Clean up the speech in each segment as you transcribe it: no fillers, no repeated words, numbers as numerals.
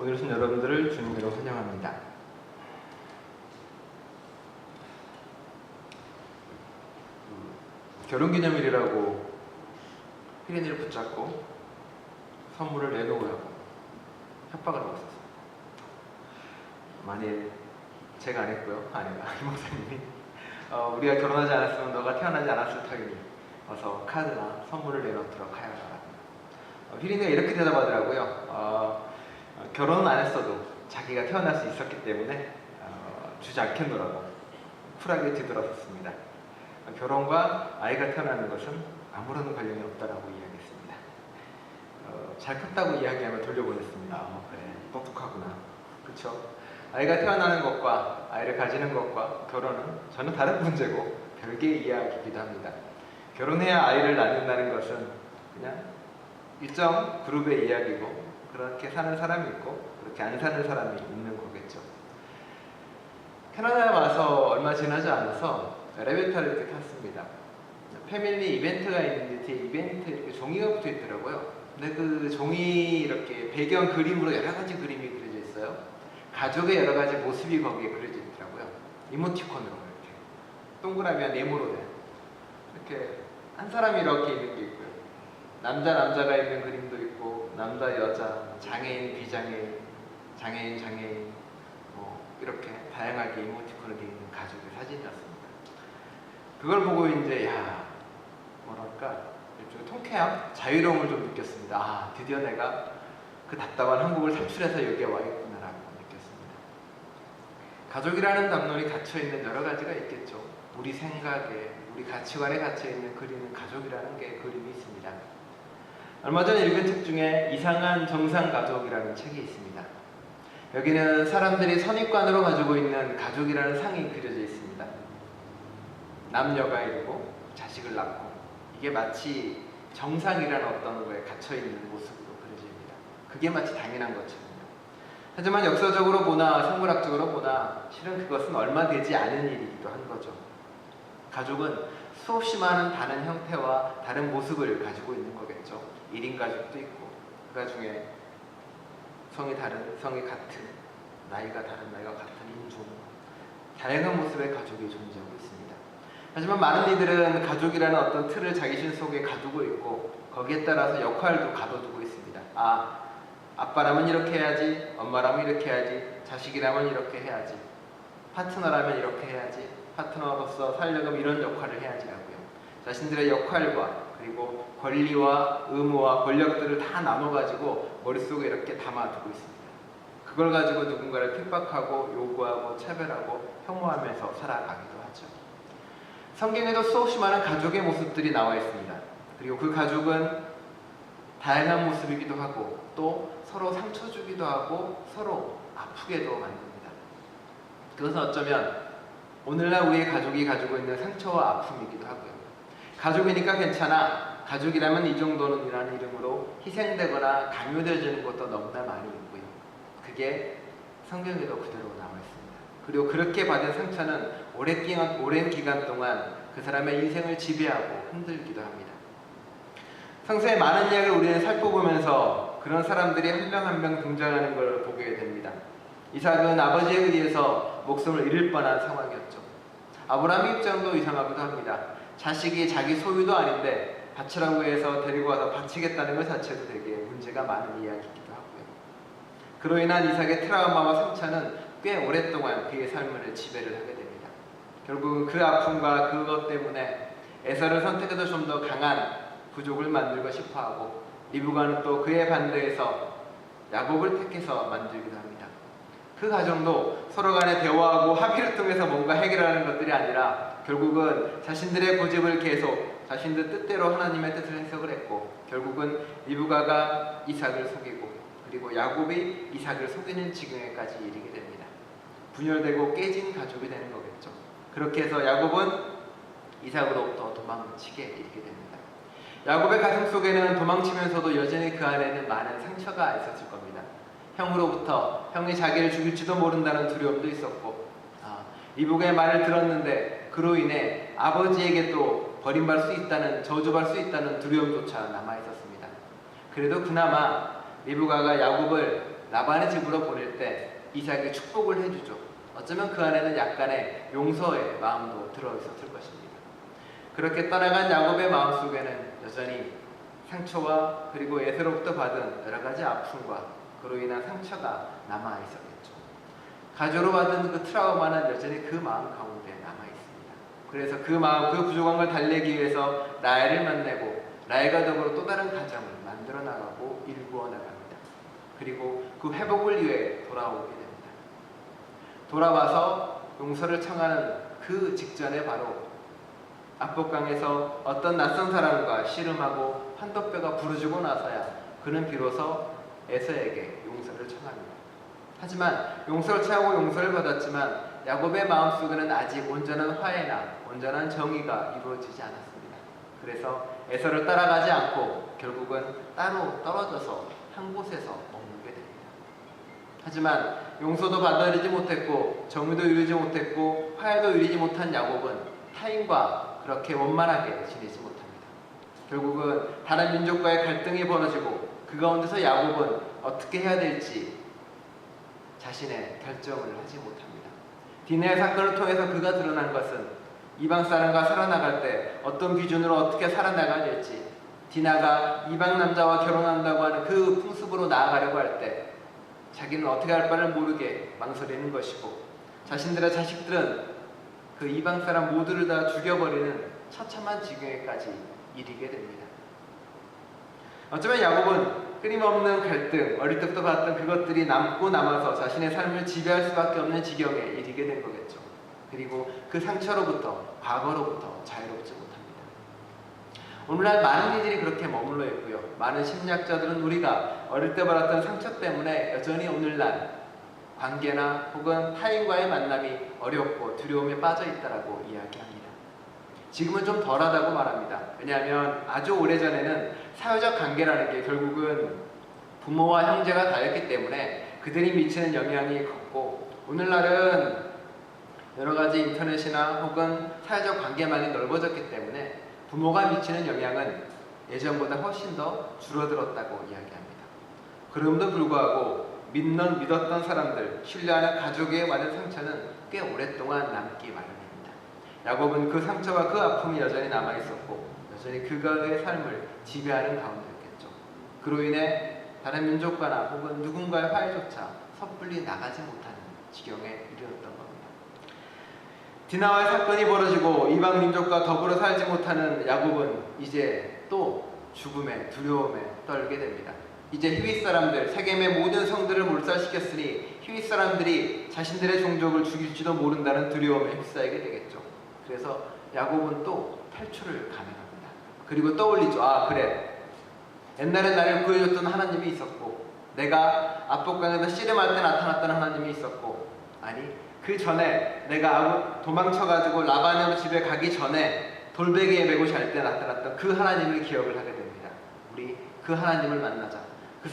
오늘 오신 여러분들을 주님으로 환영합니다. 결혼기념일이라고 혜린이를 붙잡고 선물을 내놓으라고 협박을 하고 있었어요. 만일 제가 안 했고요, 아내가 이 목사님이 우리가 결혼하지 않았으면 너가 태어나지 않았을 터이니 어서 카드나 선물을 내놓도록 하여라. 혜린이가 이렇게 대답하더라고요. 결혼은 안 했어도 자기가 태어날 수 있었기 때문에 주지 않겠노라고 쿨하게 뒤돌아섰습니다. 결혼과 아이가 태어나는 것은 아무런 관련이 없다라고 이야기했습니다. 잘 컸다고 이야기하며 돌려보냈습니다. 그래, 똑똑하구나. 그쵸? 아이가 태어나는 것과 아이를 가지는 것과 결혼은 전혀 다른 문제고 별개의 이야기이기도 합니다. 결혼해야 아이를 낳는다는 것은 그냥 일정 그룹의 이야기고, 그렇게 사는 사람이 있고 그렇게 안 사는 사람이 있는 거겠죠. 캐나다에 와서 얼마 지나지 않아서 엘리베이터를 이렇게 탔습니다. 패밀리 이벤트가 있는데 뒤에 이벤트 이렇게 종이가 붙어 있더라고요. 근데 그 종이 이렇게 배경 그림으로 여러 가지 그림이 그려져 있어요. 가족의 여러 가지 모습이 거기에 그려져 있더라고요. 이모티콘으로 이렇게 동그라미와 네모로 된, 이렇게 한 사람이 이렇게 있는 게 있고요. 남자가 있는 그림도 있고, 남자, 여자, 장애인, 비장애인, 장애인, 이렇게 다양하게 이모티콘으로 되어 있는 가족의 사진이었습니다. 그걸 보고 이제 뭐랄까 일종의 통쾌함, 자유로움을 좀 느꼈습니다. 드디어 내가 그 답답한 한국을 탈출해서 여기에 와 있구나라고 느꼈습니다. 가족이라는 담론이 갇혀있는 여러 가지가 있겠죠. 우리 생각에, 우리 가치관에 갇혀있는 그리는 가족이라는 게 그림이 있습니다. 얼마 전에 읽은 책 중에 이상한 정상 가족이라는 책이 있습니다. 여기는 사람들이 선입관으로 가지고 있는 가족이라는 상이 그려져 있습니다. 남녀가 이루고 자식을 낳고, 이게 마치 정상이라는 어떤 거에 갇혀있는 모습으로 그려집니다. 그게 마치 당연한 것처럼요. 하지만 역사적으로 보나 생물학적으로 보나 실은 그것은 얼마 되지 않은 일이기도 한 거죠. 가족은 수없이 많은 다른 형태와 다른 모습을 가지고 있는 거겠죠. 1인 가족도 있고, 그 중에 성이 같은, 나이가 같은 인종, 다양한 모습의 가족이 존재하고 있습니다. 하지만 많은 이들은 가족이라는 어떤 틀을 자기 속에 가두고 있고, 거기에 따라서 역할도 가둬두고 있습니다. 아빠라면 이렇게 해야지, 엄마라면 이렇게 해야지, 자식이라면 이렇게 해야지, 파트너라면 이렇게 해야지, 파트너로서 살려면 이런 역할을 해야지라고요. 자신들의 역할과 그리고 권리와 의무와 권력들을 다 나눠가지고 머릿속에 이렇게 담아두고 있습니다. 그걸 가지고 누군가를 핍박하고 요구하고 차별하고 혐오하면서 살아가기도 하죠. 성경에도 수없이 많은 가족의 모습들이 나와 있습니다. 그리고 그 가족은 다양한 모습이기도 하고, 또 서로 상처 주기도 하고 서로 아프게도 만듭니다. 그것은 어쩌면 오늘날 우리의 가족이 가지고 있는 상처와 아픔이기도 하고요. 가족이니까 괜찮아, 가족이라면 이 정도는 이라는 이름으로 희생되거나 강요되어지는 것도 너무나 많이 있고요. 그게 성경에도 그대로 나와 있습니다. 그리고 그렇게 받은 상처는 오랜 기간 동안 그 사람의 인생을 지배하고 흔들기도 합니다. 성서의 많은 이야기를 우리는 살펴보면서 그런 사람들이 한 명 한 명 등장하는 걸 보게 됩니다. 이삭은 아버지에 의해서 목숨을 잃을 뻔한 상황이었죠. 아브라함의 입장도 이상하기도 합니다. 자식이 자기 소유도 아닌데 바치라고 해서 데리고 와서 바치겠다는 것 자체도 되게 문제가 많은 이야기이기도 하고요. 그로 인한 이삭의 트라우마와 상처는 꽤 오랫동안 그의 삶을 지배를 하게 됩니다. 결국은 그 아픔과 그것 때문에 에서를 선택해서 좀 더 강한 부족을 만들고 싶어하고, 리브가는 또 그에 반대해서 야곱을 택해서 만들기도 합니다. 그 과정도 서로 간에 대화하고 합의를 통해서 뭔가 해결하는 것들이 아니라 결국은 자신들의 고집을 계속 자신들 뜻대로 하나님의 뜻을 해석을 했고, 결국은 리브가가 이삭을 속이고 그리고 야곱이 이삭을 속이는 지경에까지 이르게 됩니다. 분열되고 깨진 가족이 되는 거겠죠. 그렇게 해서 야곱은 이삭으로부터 도망치게 이르게 됩니다. 야곱의 가슴 속에는 도망치면서도 여전히 그 안에는 많은 상처가 있었을 겁니다. 형으로부터 형이 자기를 죽일지도 모른다는 두려움도 있었고, 리브가의 말을 들었는데 그로 인해 아버지에게 또 버림받을 수 있다는, 저주받을 수 있다는 두려움조차 남아있었습니다. 그래도 그나마 리브가가 야곱을 라반의 집으로 보낼 때 이삭에게 축복을 해주죠. 어쩌면 그 안에는 약간의 용서의 마음도 들어있었을 것입니다. 그렇게 떠나간 야곱의 마음속에는 여전히 상처와 그리고 에서로부터 받은 여러 가지 아픔과 그로 인한 상처가 남아있었겠죠. 가조로 받은 그 트라우마는 여전히 그 마음 가운데 남아있습니다. 그래서 그 마음, 그 부족한 걸 달래기 위해서 라헬을 만나고 라헬과 더불어 또 다른 가정을 만들어 나가고 일구어 나갑니다. 그리고 그 회복을 위해 돌아오게 됩니다. 돌아와서 용서를 청하는 그 직전에 바로 압록강에서 어떤 낯선 사람과 씨름하고 환도뼈가 부러지고 나서야 그는 비로소 에서에게 용서를 청합니다. 하지만 용서를 청하고 용서를 받았지만 야곱의 마음속에는 아직 온전한 화해나 온전한 정의가 이루어지지 않았습니다. 그래서 에서를 따라가지 않고 결국은 따로 떨어져서 한 곳에서 머물게 됩니다. 하지만 용서도 받아들이지 못했고 정의도 이루지 못했고 화해도 이루지 못한 야곱은 타인과 그렇게 원만하게 지내지 못합니다. 결국은 다른 민족과의 갈등이 벌어지고 그 가운데서 야곱은 어떻게 해야 될지 자신의 결정을 하지 못합니다. 디나의 사건을 통해서 그가 드러난 것은 이방 사람과 살아나갈 때 어떤 기준으로 어떻게 살아나가야 될지, 디나가 이방 남자와 결혼한다고 하는 그 풍습으로 나아가려고 할 때 자기는 어떻게 할 바를 모르게 망설이는 것이고, 자신들의 자식들은 그 이방 사람 모두를 다 죽여버리는 처참한 지경에까지 이르게 됩니다. 어쩌면 야곱은 끊임없는 갈등, 어릴 때부터 봤던 그것들이 남고 남아서 자신의 삶을 지배할 수밖에 없는 지경에 이르게 된 거겠죠. 그리고 그 상처로부터, 과거로부터 자유롭지 못합니다. 오늘날 많은 이들이 그렇게 머물러 있고요. 많은 심리학자들은 우리가 어릴 때 받았던 상처 때문에 여전히 오늘날 관계나 혹은 타인과의 만남이 어렵고 두려움에 빠져 있다라고 이야기합니다. 지금은 좀 덜하다고 말합니다. 왜냐하면 아주 오래전에는 사회적 관계라는 게 결국은 부모와 형제가 다였기 때문에 그들이 미치는 영향이 컸고, 오늘날은 여러 가지 인터넷이나 혹은 사회적 관계망이 넓어졌기 때문에 부모가 미치는 영향은 예전보다 훨씬 더 줄어들었다고 이야기합니다. 그럼에도 불구하고 믿었던 사람들, 신뢰하는 가족에 받은 상처는 꽤 오랫동안 남기 마련입니다. 야곱은 그 상처와 그 아픔이 여전히 남아있었고 여전히 그가의 삶을 지배하는 가운데였겠죠. 그로 인해 다른 민족과나 혹은 누군가의 화해조차 섣불리 나가지 못하는 지경에 이르렀던 겁니다. 디나와의 사건이 벌어지고 이방 민족과 더불어 살지 못하는 야곱은 이제 또 죽음의 두려움에 떨게 됩니다. 이제 히윗 사람들, 세겜의 모든 성들을 몰살시켰으니 히윗 사람들이 자신들의 종족을 죽일지도 모른다는 두려움에 휩싸이게 되겠죠. 그래서 야곱은 또 탈출을 감행합니다. 그리고 떠올리죠. 아, 그래, 옛날에 나를 구해줬던 하나님이 있었고, 내가 압록강에서 씨름할 때 나타났던 하나님이 있었고, 아니 그 전에 내가 도망쳐가지고 라반의 집에 가기 전에 돌베개에 메고 잘 때 나타났던 그 하나님을 기억을 하게 됩니다. 우리 그 하나님을 만나자. 그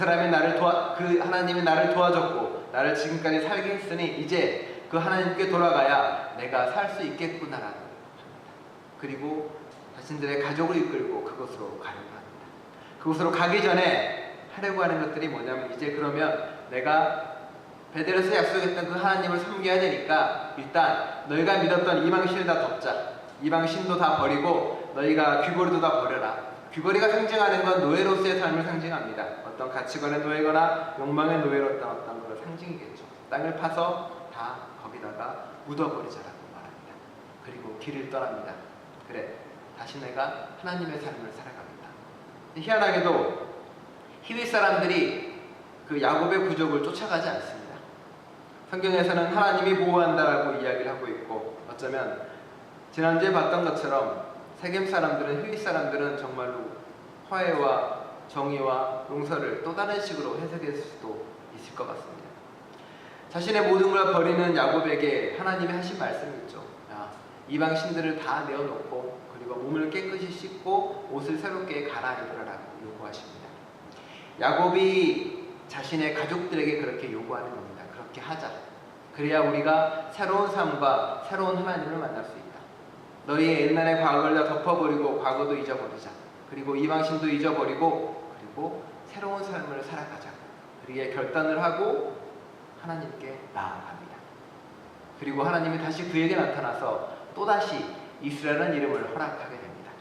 하나님이 나를 도와줬고 나를 지금까지 살게 했으니 이제 그 하나님께 돌아가야 내가 살 수 있겠구나라는 합니다. 그리고 자신들의 가족을 이끌고 그곳으로 가려고 합니다. 그곳으로 가기 전에 하려고 하는 것들이 뭐냐면, 이제 그러면 내가 베델에서 약속했던 그 하나님을 섬겨야 되니까 일단 너희가 믿었던 이방신을 다 덮자. 이방신도 다 버리고 너희가 귀고리도 다 버려라. 귀고리가 상징하는 건 노예로서의 삶을 상징합니다. 어떤 가치관의 노예거나 욕망의 노예로던 어떤 그런 상징이겠죠. 땅을 파서 다 거기다가 묻어버리자라고 말합니다. 그리고 길을 떠납니다. 그래, 다시 내가 하나님의 삶을 살아갑니다. 희한하게도 히윗 사람들이 그 야곱의 부족을 쫓아가지 않습니다. 성경에서는 하나님이 보호한다라고 이야기를 하고 있고, 어쩌면 지난주에 봤던 것처럼 세겜 사람들은, 히윗 사람들은 정말로 화해와 정의와 용서를 또 다른 식으로 해석했을 수도 있을 것 같습니다. 자신의 모든 걸 버리는 야곱에게 하나님이 하신 말씀이 있죠. 이방 신들을 다 내어놓고 그리고 몸을 깨끗이 씻고 옷을 새롭게 갈아입으라고 요구하십니다. 야곱이 자신의 가족들에게 그렇게 요구하는 겁니다. 그렇게 하자. 그래야 우리가 새로운 삶과 새로운 하나님을 만날 수 있다. 너희의 옛날의 과거를 다 덮어버리고 과거도 잊어버리자. 그리고 이방신도 잊어버리고 그리고 새로운 삶을 살아가자. 그리에 결단을 하고 하나님께 나아갑니다. 그리고 하나님이 다시 그에게 나타나서 또다시 이스라엘이라는 이름을 허락하게 됩니다.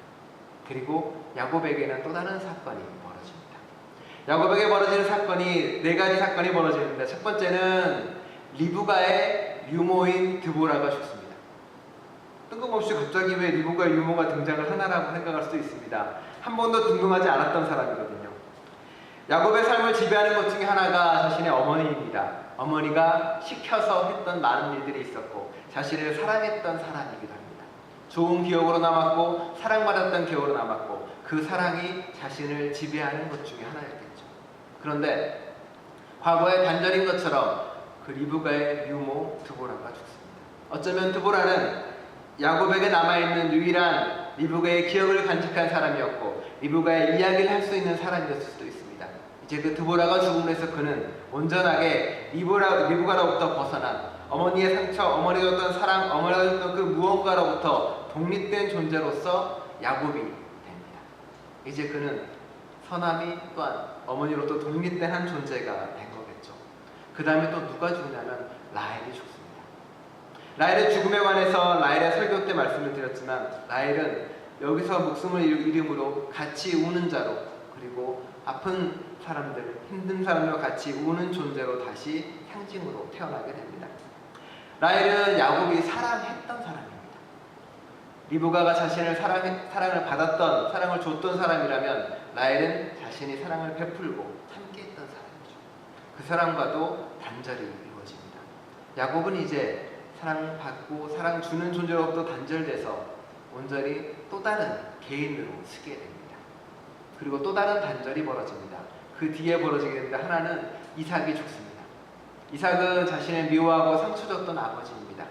그리고 야곱에게는 또 다른 사건이 벌어집니다. 야곱에게 벌어지는 사건이 네 가지 사건이 벌어지는데, 첫 번째는 리브가의 유모인 드보라가 죽습니다. 뜬금없이 갑자기 왜 리브가의 유모가 등장을 하나라고 생각할 수도 있습니다. 한 번도 등등하지 않았던 사람이거든요. 야곱의 삶을 지배하는 것 중에 하나가 자신의 어머니입니다. 어머니가 시켜서 했던 많은 일들이 있었고 자신을 사랑했던 사람이기도 합니다. 좋은 기억으로 남았고 사랑받았던 기억으로 남았고 그 사랑이 자신을 지배하는 것 중에 하나였겠죠. 그런데 과거의 단절인 것처럼 그 리브가의 유모 드보라가 죽습니다. 어쩌면 드보라는 야곱에게 남아있는 유일한 리브가의 기억을 간직한 사람이었고 리브가의 이야기를 할 수 있는 사람이었을 수도 있습니다. 이제 그 드보라가 죽음으로 해서 그는 온전하게 리브가로부터 벗어난 어머니의 상처, 어머니가 줬던 사랑, 어머니가 줬던 그 무언가로부터 독립된 존재로서 야곱이 됩니다. 이제 그는 서남이 또한 어머니로부터 독립된 한 존재가 된 거겠죠. 그 다음에 또 누가 죽냐면 라헬이 죽습니다. 라헬의 죽음에 관해서 라헬의 설교 때 말씀을 드렸지만 라헬은 여기서 목숨을 잃음으로 같이 우는 자로, 그리고 아픈 사람들, 힘든 사람들과 같이 우는 존재로 다시 상징으로 태어나게 됩니다. 라헬은 야곱이 사랑했던 사람입니다. 리브가가 자신을 사랑을 받았던, 사랑을 줬던 사람이라면 라헬은 자신이 사랑을 베풀고 함께했던 사람이죠. 그 사랑과도 단절이 이루어집니다. 야곱은 이제 사랑받고 사랑 주는 존재로부터 단절돼서 온전히 또 다른 개인으로 서게 됩니다. 그리고 또 다른 단절이 벌어집니다. 그 뒤에 벌어지게 되는데, 하나는 이삭이 죽습니다. 이삭은 자신의 미워하고 상처 줬던 아버지입니다.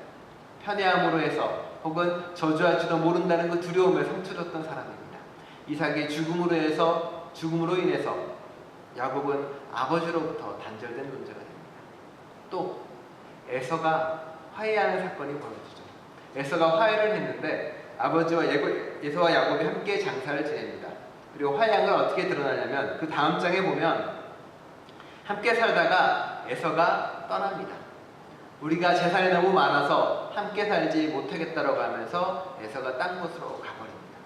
편애함으로 해서 혹은 저주할지도 모른다는 그 두려움에 상처 줬던 사람입니다. 이삭의 죽음으로 인해서 야곱은 아버지로부터 단절된 존재가 됩니다. 또 에서가 화해하는 사건이 벌어지죠. 에서가 화해를 했는데 아버지와 에서와 야곱이 함께 장사를 지냅니다. 그리고 화해한 건 어떻게 드러나냐면 그 다음 장에 보면 함께 살다가 에서가 떠납니다. 우리가 재산이 너무 많아서 함께 살지 못하겠다라고 하면서 에서가 딴 곳으로 가버립니다.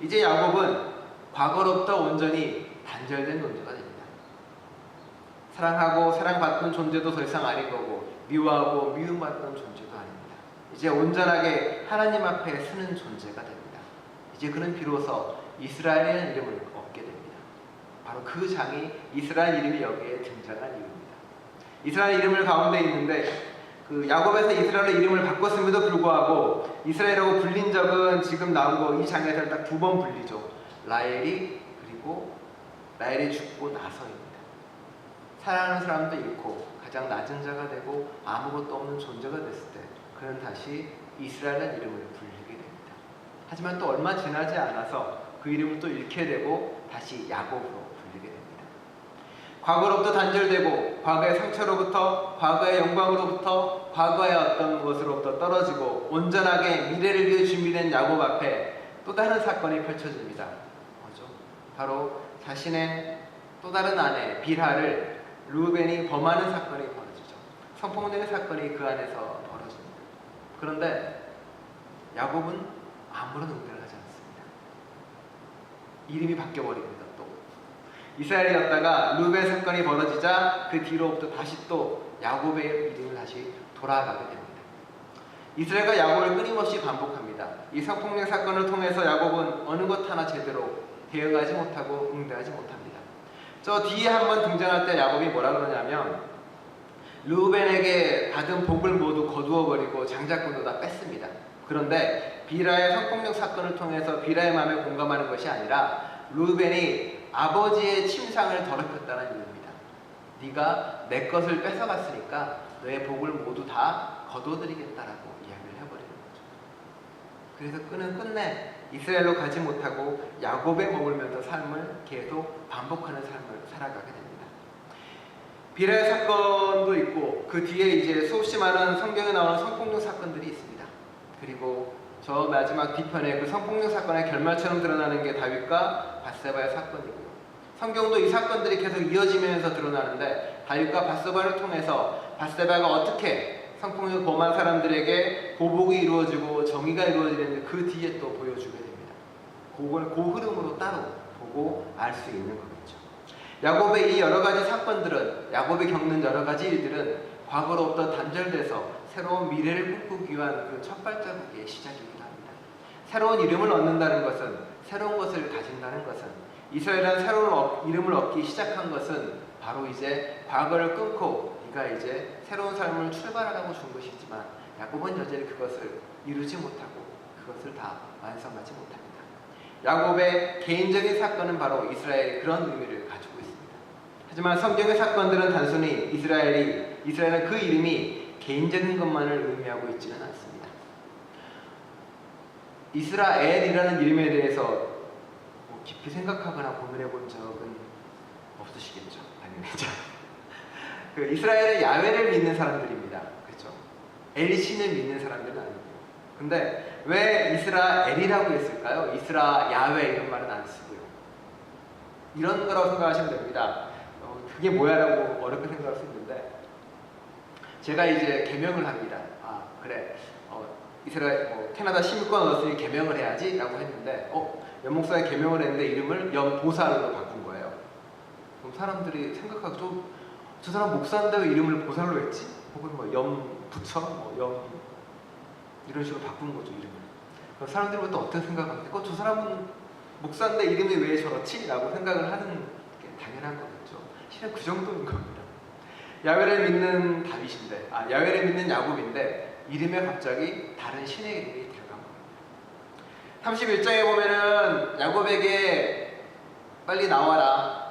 이제 야곱은 과거로부터 온전히 단절된 존재가 됩니다. 사랑하고 사랑받던 존재도 더 이상 아닌 거고 미워하고 미움받던 존재도 아닙니다. 이제 온전하게 하나님 앞에 서는 존재가 됩니다. 이제 그는 비로소 이스라엘이라는 이름을 얻게 됩니다. 바로 그 장이 이스라엘 이름이 여기에 등장한 이유입니다. 이스라엘 이름을 가운데 있는데 그 야곱에서 이스라엘의 이름을 바꿨음에도 불구하고 이스라엘이라고 불린 적은 지금 나온 거 이 장에서 딱 두 번 불리죠. 라헬이 그리고 라헬이 죽고 나서입니다. 사랑하는 사람도 잃고 가장 낮은 자가 되고 아무것도 없는 존재가 됐을 때 그는 다시 이스라엘이라는 이름을 불리게 됩니다. 하지만 또 얼마 지나지 않아서 그 이름을 또 잃게 되고 다시 야곱으로 불리게 됩니다. 과거로부터 단절되고 과거의 상처로부터, 과거의 영광으로부터, 과거의 어떤 것으로부터 떨어지고 온전하게 미래를 위해 준비된 야곱 앞에 또 다른 사건이 펼쳐집니다. 뭐죠? 바로 자신의 또 다른 아내 빌하를 르우벤이 범하는 사건이 벌어지죠. 성폭력의 사건이 그 안에서 벌어집니다. 그런데 야곱은 아무런 응대를 하지 않습니다. 이름이 바뀌어버립니다. 또 이스라엘이었다가 르우벤 사건이 벌어지자 그 뒤로부터 다시 또 야곱의 이름을 다시 돌아가게 됩니다. 이스라엘과 야곱을 끊임없이 반복합니다. 이 성폭력 사건을 통해서 야곱은 어느 것 하나 제대로 대응하지 못하고 응대하지 못합니다. 저 뒤에 한번 등장할 때 야곱이 뭐라 그러냐면 르우벤에게 받은 복을 모두 거두어버리고 장자권도 다 뺐습니다. 그런데 빌하의 성폭력 사건을 통해서 빌하의 마음에 공감하는 것이 아니라 르우벤이 아버지의 침상을 더럽혔다는 이유입니다. 네가 내 것을 뺏어갔으니까 너의 복을 모두 다 거둬들이겠다라고 이야기를 해버리는 거죠. 그래서 그는 끝내 이스라엘로 가지 못하고 야곱에 머물면서 삶을 계속 반복하는 삶을 살아가게 됩니다. 빌하의 사건도 있고 그 뒤에 이제 수없이 많은 성경에 나오는 성폭력 사건들이 있습니다. 그리고 저 마지막 뒤편에 그 성폭력 사건의 결말처럼 드러나는 게 다윗과 밧세바의 사건이고요. 성경도 이 사건들이 계속 이어지면서 드러나는데 다윗과 밧세바를 통해서 밧세바가 어떻게 성폭력 범한 사람들에게 보복이 이루어지고 정의가 이루어지는지 그 뒤에 또 보여주게 됩니다. 그걸 그 흐름으로 따로 보고 알 수 있는 거겠죠. 야곱의 이 여러 가지 사건들은, 야곱이 겪는 여러 가지 일들은 과거로부터 단절돼서 새로운 미래를 꿈꾸기 위한 그 첫 발자국의 시작이기도 합니다. 새로운 이름을 얻는다는 것은, 새로운 것을 가진다는 것은, 이스라엘은 새로운 이름을 얻기 시작한 것은 바로 이제 과거를 끊고 네가 이제 새로운 삶을 출발하라고 준 것이지만, 야곱은 여전히 그것을 이루지 못하고 그것을 다 완성하지 못합니다. 야곱의 개인적인 사건은 바로 이스라엘이 그런 의미를 가지고 있습니다. 하지만 성경의 사건들은 단순히 이스라엘은 그 이름이 개인적인 것만을 의미하고 있지는 않습니다. 이스라엘이라는 이름에 대해서 깊이 생각하거나 고민해 본 적은 없으시겠죠? 당연히죠. 그 이스라엘은 야훼를 믿는 사람들입니다. 그렇죠? 엘신을 믿는 사람들은 아니고. 근데 왜 이스라엘이라고 했을까요? 야훼 이런 말은 안 쓰고요. 이런 거라고 생각하시면 됩니다. 그게 뭐야라고 어렵게 생각할 수 있는데, 제가 이제 개명을 합니다. 아 그래, 이스라엘 캐나다 시민권 얻었으니 개명을 해야지라고 했는데, 연목사에 개명을 했는데 이름을 연보살로 바꾼 거예요. 그럼 사람들이 생각하고 저 사람 목사인데 왜 이름을 보살로 했지? 혹은 연부처, 이런 식으로 바꾼 거죠, 이름을. 그럼 사람들이 또 어떻게 생각하는데, 저 사람은 목사인데 이름이 왜 저렇지? 라고 생각을 하는 게 당연한 거겠죠. 실은 그 정도인 겁니다. 야훼를 믿는 다윗인데, 야훼를 믿는 야곱인데 이름에 갑자기 다른 신의 이름이 들어간 겁니다. 31장에 보면은 야곱에게 빨리 나와서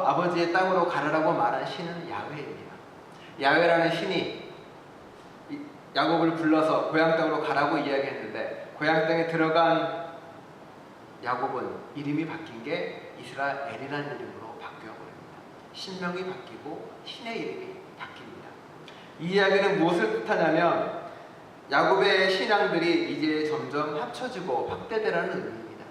아버지의 땅으로 가라라고 말한 신은 야훼입니다. 야훼라는 신이 야곱을 불러서 고향 땅으로 가라고 이야기했는데, 고향 땅에 들어간 야곱은 이름이 바뀐 게 이스라엘이라는 이름으로 바뀌어버립니다. 신명이 바뀌고 신의 이름이 바뀝니다. 이 이야기는 무엇을 뜻하냐면, 야곱의 신앙들이 이제 점점 합쳐지고 확대되라는 의미입니다.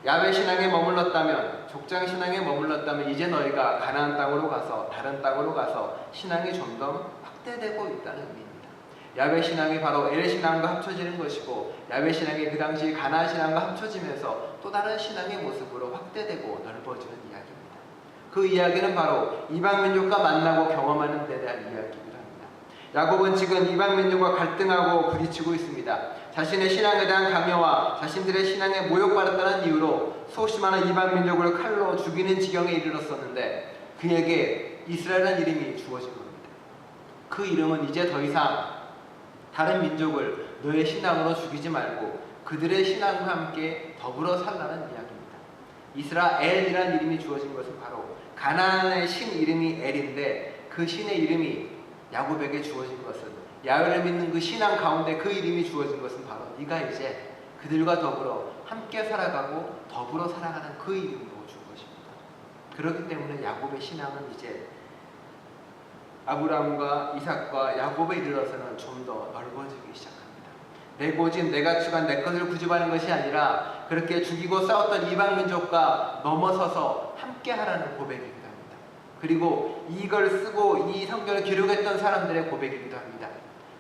야훼 신앙에 머물렀다면, 족장 신앙에 머물렀다면 이제 너희가 가나안 땅으로 가서, 다른 땅으로 가서 신앙이 점점 확대되고 있다는 의미입니다. 야훼 신앙이 바로 엘 신앙과 합쳐지는 것이고, 야훼 신앙이 그 당시 가나안 신앙과 합쳐지면서 또 다른 신앙의 모습으로 확대되고 넓어지는 이야기입니다. 그 이야기는 바로 이방 민족과 만나고 경험하는 데 대한 이야기이기도 합니다. 야곱은 지금 이방 민족과 갈등하고 부딪히고 있습니다. 자신의 신앙에 대한 강요와 자신들의 신앙에 모욕받았다는 이유로 수없이 많은 이방 민족을 칼로 죽이는 지경에 이르렀었는데, 그에게 이스라엘이라는 이름이 주어진 겁니다. 그 이름은 이제 더 이상 다른 민족을 너의 신앙으로 죽이지 말고 그들의 신앙과 함께 더불어 살라는 이야기입니다. 이스라엘이라는 이름이 주어진 것은 바로 가나안의 신 이름이 엘인데, 그 신의 이름이 야곱에게 주어진 것은, 야훼를 믿는 그 신앙 가운데 그 이름이 주어진 것은 바로 네가 이제 그들과 더불어 함께 살아가고 더불어 살아가는 그 이름으로 준 것입니다. 그렇기 때문에 야곱의 신앙은 이제 아브라함과 이삭과 야곱에 이르러서는 좀 더 넓어지기 시작합니다. 내 고집, 내 가치관, 내 것을 구집하는 것이 아니라 그렇게 죽이고 싸웠던 이방 민족과 넘어서서 함께 하라는 고백이기도 합니다. 그리고 이걸 쓰고 이 성경을 기록했던 사람들의 고백이기도 합니다.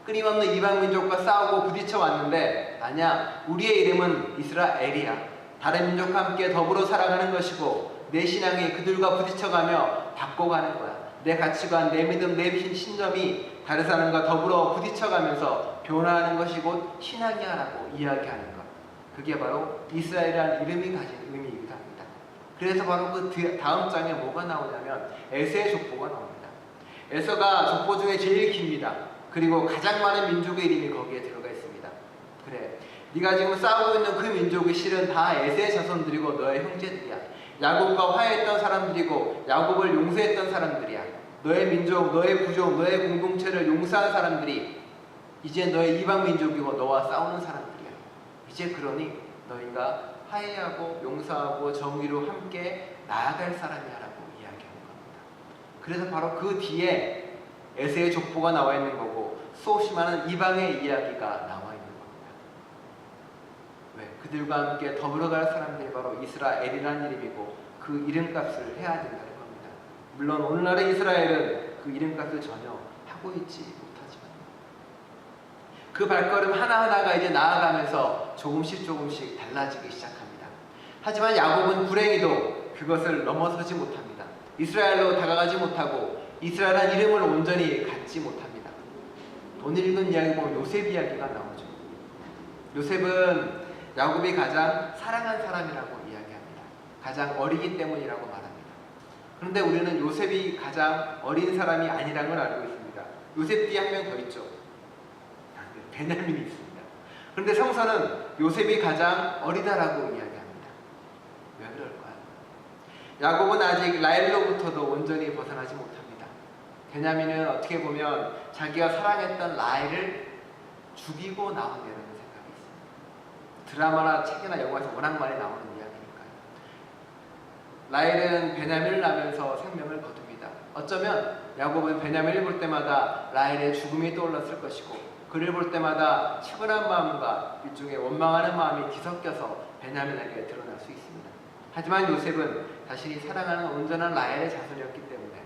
끊임없는 이방 민족과 싸우고 부딪혀 왔는데, 아니야, 우리의 이름은 이스라엘이야. 다른 민족과 함께 더불어 살아가는 것이고, 내 신앙이 그들과 부딪혀가며 바꿔가는 거야. 내 가치관, 내 믿음, 내 신념이 다른 사람과 더불어 부딪혀가면서 변화하는 것이 곧 신앙이야라고 이야기하는 것. 그게 바로 이스라엘이라는 이름이 가진 의미이기도 합니다. 그래서 바로 그 다음 장에 뭐가 나오냐면 에서의 족보가 나옵니다. 에서가 족보 중에 제일 깁니다. 그리고 가장 많은 민족의 이름이 거기에 들어가 있습니다. 그래, 네가 지금 싸우고 있는 그 민족이 실은 다 에서의 자손들이고 너의 형제들이야. 야곱과 화해했던 사람들이고 야곱을 용서했던 사람들이야. 너의 민족, 너의 부족, 너의 공동체를 용서한 사람들이 이제 너의 이방 민족이고 너와 싸우는 사람들이야. 이제 그러니 너희가 화해하고 용서하고 정의로 함께 나아갈 사람이야라고 이야기하는 겁니다. 그래서 바로 그 뒤에 에서의 족보가 나와 있는 거고, 수없이 많은 이방의 이야기가 나와 있는 겁니다. 왜? 그들과 함께 더불어 갈 사람들이 바로 이스라엘이라는 이름이고 그 이름값을 해야 된다는 겁니다. 물론 오늘날의 이스라엘은 그 이름값을 전혀 하고 있지 못하지만 그 발걸음 하나하나가 이제 나아가면서 조금씩 달라지기 시작합니다. 하지만 야곱은 불행히도 그것을 넘어서지 못합니다. 이스라엘로 다가가지 못하고 이스라엘한 이름을 온전히 갖지 못합니다. 오늘 읽은 이야기 보면 요셉 이야기가 나오죠. 요셉은 야곱이 가장 사랑한 사람이라고 이야기합니다. 가장 어리기 때문이라고 말합니다. 그런데 우리는 요셉이 가장 어린 사람이 아니라는 걸 알고 있습니다. 요셉 뒤에 한 명 더 있죠. 베냐민이 있습니다. 그런데 성서는 요셉이 가장 어리다라고 이야기합니다. 왜 그럴까요? 야곱은 아직 라헬로부터도 온전히 벗어나지 못합니다. 베냐민은 어떻게 보면 자기가 사랑했던 라헬을 죽이고 나온다는 생각이 있습니다. 드라마나 책이나 영화에서 워낙 많이 나오는 이야기니까요. 라헬은 베냐민을 낳으면서 생명을 거둡니다. 어쩌면 야곱은 베냐민을 볼 때마다 라헬의 죽음이 떠올랐을 것이고 그를 볼 때마다 측은한 마음과 일종의 원망하는 마음이 뒤섞여서 베냐민에게 드러날 수 있습니다. 하지만 요셉은 자신이 사랑하는 온전한 라헬의 자손이었기 때문에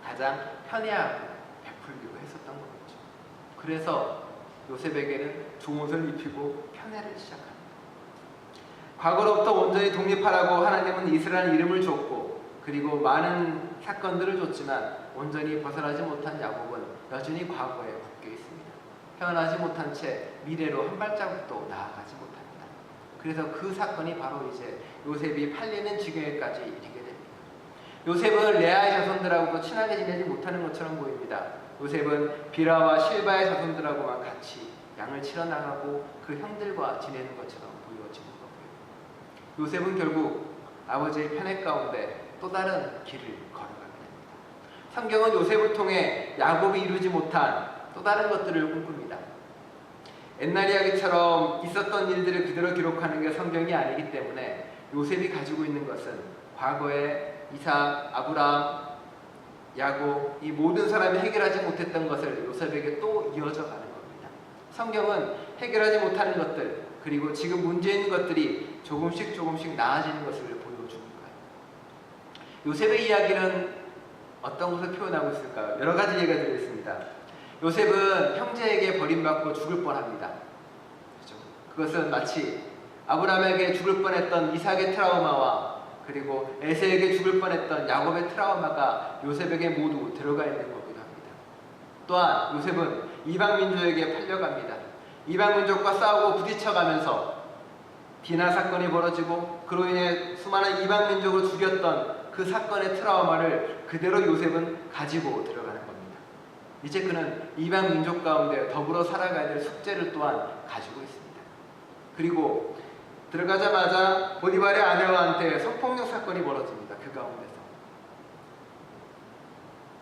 가장 편애하고 베풀기로 했었던 거겠죠. 그래서 요셉에게는 좋은 옷을 입히고 편애를 시작합니다. 과거로부터 온전히 독립하라고 하나님은 이스라엘 이름을 줬고 그리고 많은 사건들을 줬지만 온전히 벗어나지 못한 야곱은 여전히 과거에 묶여 있습니다. 태어나지 못한 채 미래로 한 발자국도 나아가지 못합니다. 그래서 그 사건이 바로 이제 요셉이 팔리는 지경에까지 이르게 됩니다. 요셉은 레아의 자손들하고도 친하게 지내지 못하는 것처럼 보입니다. 요셉은 비라와 실바의 자손들하고만 같이 양을 치러 나가고 그 형들과 지내는 것처럼 보여지는 거고요. 요셉은 결국 아버지의 편애 가운데 또 다른 길을 걸어가게 됩니다. 성경은 요셉을 통해 야곱이 이루지 못한 또 다른 것들을 꿈꿉니다. 옛날 이야기처럼 있었던 일들을 그대로 기록하는 게 성경이 아니기 때문에 요셉이 가지고 있는 것은 과거에 이삭, 아브라함, 야곱 이 모든 사람이 해결하지 못했던 것을 요셉에게 또 이어져 가는 겁니다. 성경은 해결하지 못하는 것들 그리고 지금 문제 있는 것들이 조금씩 나아지는 것을 보여주는 거예요. 요셉의 이야기는 어떤 것을 표현하고 있을까요? 여러 가지 얘기가 들어있습니다. 요셉은 형제에게 버림받고 죽을 뻔합니다. 그렇죠? 그것은 마치 아브라함에게 죽을 뻔했던 이삭의 트라우마와 그리고 에세에게 죽을 뻔했던 야곱의 트라우마가 요셉에게 모두 들어가 있는 거기도 합니다. 또한 요셉은 이방 민족에게 팔려갑니다. 이방 민족과 싸우고 부딪혀가면서 디나 사건이 벌어지고 그로 인해 수많은 이방 민족을 죽였던 그 사건의 트라우마를 그대로 요셉은 가지고 들어가는 겁니다. 이제 그는 이방 민족 가운데 더불어 살아가야 될 숙제를 또한 가지고 있습니다. 그리고 들어가자마자 보디발의 아내와한테 성폭력 사건이 벌어집니다. 그 가운데서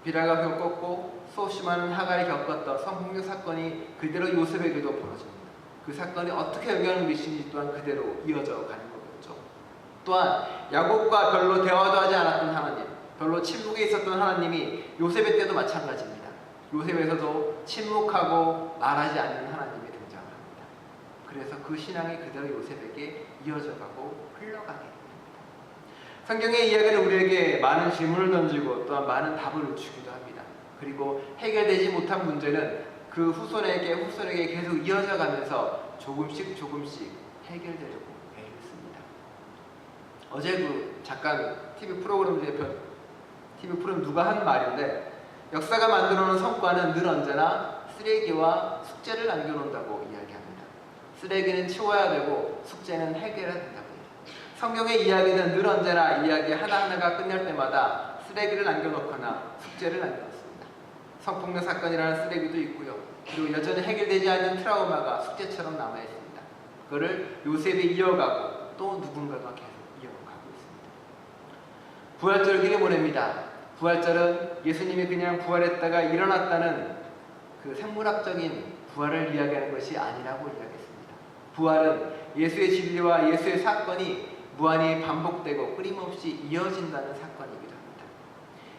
비라가 겪었고 소심한 하갈이 겪었던 성폭력 사건이 그대로 요셉에게도 벌어집니다. 그 사건이 어떻게 영향을 미치는지 또한 그대로 이어져 가는 거겠죠. 또한 야곱과 별로 대화도 하지 않았던 하나님, 별로 침묵에 있었던 하나님이 요셉의 때도 마찬가지입니다. 요셉에서도 침묵하고 말하지 않는 하나님이 등장을 합니다. 그래서 그 신앙이 그대로 요셉에게 이어져가고 흘러가게 됩니다. 성경의 이야기는 우리에게 많은 질문을 던지고 또한 많은 답을 주기도 합니다. 그리고 해결되지 못한 문제는 그 후손에게 계속 이어져가면서 조금씩 해결되려고 애를 씁니다. 어제 그 잠깐 TV 프로그램 누가 한 말인데 역사가 만들어놓은 성과는 늘 언제나 쓰레기와 숙제를 남겨놓는다고 이야기합니다. 쓰레기는 치워야 되고 숙제는 해결해야 된다고 해요. 성경의 이야기는 늘 언제나 이야기 하나하나가 끝날 때마다 쓰레기를 남겨놓거나 숙제를 남겨놓습니다. 성폭력 사건이라는 쓰레기도 있고요. 그리고 여전히 해결되지 않는 트라우마가 숙제처럼 남아있습니다. 그거를 요셉이 이어가고 또 누군가가 계속 이어가고 있습니다. 부활절기를 보냅니다. 부활절은 예수님이 그냥 부활했다가 일어났다는 그 생물학적인 부활을 이야기하는 것이 아니라고 이야기했습니다. 부활은 예수의 진리와 예수의 사건이 무한히 반복되고 끊임없이 이어진다는 사건이기도 합니다.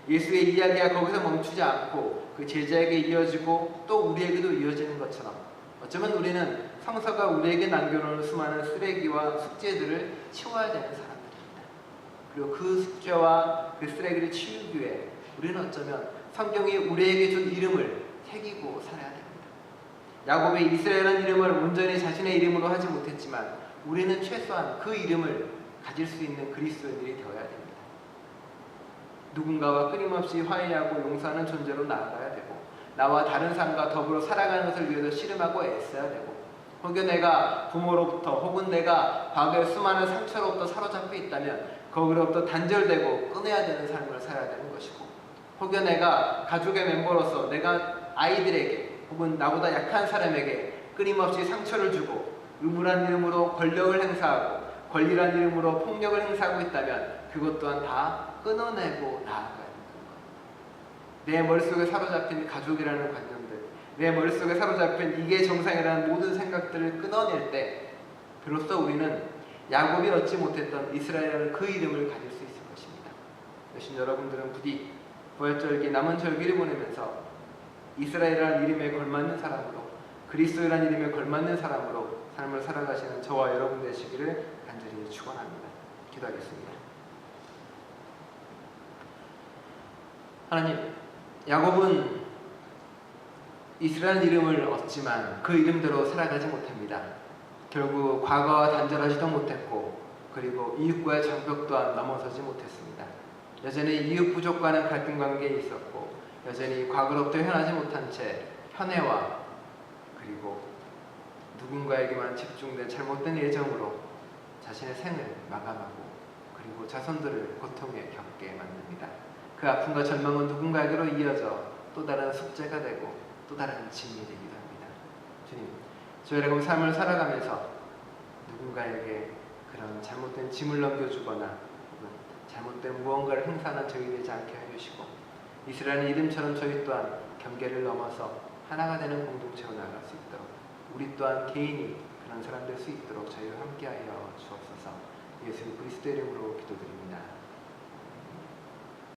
예수의 이야기가 거기서 멈추지 않고 그 제자에게 이어지고 또 우리에게도 이어지는 것처럼 어쩌면 우리는 성서가 우리에게 남겨놓은 수많은 쓰레기와 숙제들을 치워야 되는 사람들입니다. 그리고 그 숙제와 그 쓰레기를 치우기 위해 우리는 어쩌면 성경이 우리에게 준 이름을 새기고 살아야 됩니다. 야곱이 이스라엘이라는 이름을 온전히 자신의 이름으로 하지 못했지만 우리는 최소한 그 이름을 가질 수 있는 그리스도인들이 되어야 됩니다. 누군가와 끊임없이 화해하고 용서하는 존재로 나아가야 되고, 나와 다른 사람과 더불어 살아가는 것을 위해서 씨름하고 애써야 되고, 혹은 내가 부모로부터 혹은 내가 과거의 수많은 상처로부터 사로잡혀 있다면 거기로부터 단절되고 끊어야 되는 삶을 살아야 되는 것이고, 혹은 내가 가족의 멤버로서 내가 아이들에게 혹은 나보다 약한 사람에게 끊임없이 상처를 주고 의무란 이름으로 권력을 행사하고 권리란 이름으로 폭력을 행사하고 있다면 그것 또한 다 끊어내고 나아가야 된다는 것. 내 머릿속에 사로잡힌 가족이라는 관념들, 내 머릿속에 사로잡힌 이게 정상이라는 모든 생각들을 끊어낼 때 비로소 우리는 야곱이 얻지 못했던 이스라엘이라는 그 이름을 가질 수 있을 것입니다. 여신 여러분들은 부디 부활절기 남은 절기를 보내면서 이스라엘이라는 이름에 걸맞는 사람으로, 그리스도라는 이름에 걸맞는 사람으로 삶을 살아가시는 저와 여러분 되시기를 간절히 축원합니다. 기도하겠습니다. 하나님, 야곱은 이스라엘 이름을 얻지만 그 이름대로 살아가지 못합니다. 결국 과거와 단절하지도 못했고, 그리고 이웃과의 장벽 또한 넘어서지 못했습니다. 여전히 이웃 부족과는 갈등 관계에 있었고, 여전히 과거로부터 헤어나지 못한 채 현해와 그리고 누군가에게만 집중된 잘못된 예정으로 자신의 생을 마감하고 그리고 자손들을 고통에 겪게 만듭니다. 그 아픔과 절망은 누군가에게로 이어져 또 다른 숙제가 되고 또 다른 짐이 되기도 합니다. 주님, 저희가 삶을 살아가면서 누군가에게 그런 잘못된 짐을 넘겨주거나 혹은 잘못된 무언가를 행사하는 저희 되지 않게 해주시고, 이스라엘 이름처럼 저희 또한 경계를 넘어서 하나가 되는 공동체로 나아갈 수 있도록, 우리 또한 개인이 그런 사람 될 수 있도록 저희와 함께하여 주옵소서. 예수 그리스도의 이름으로 기도드립니다.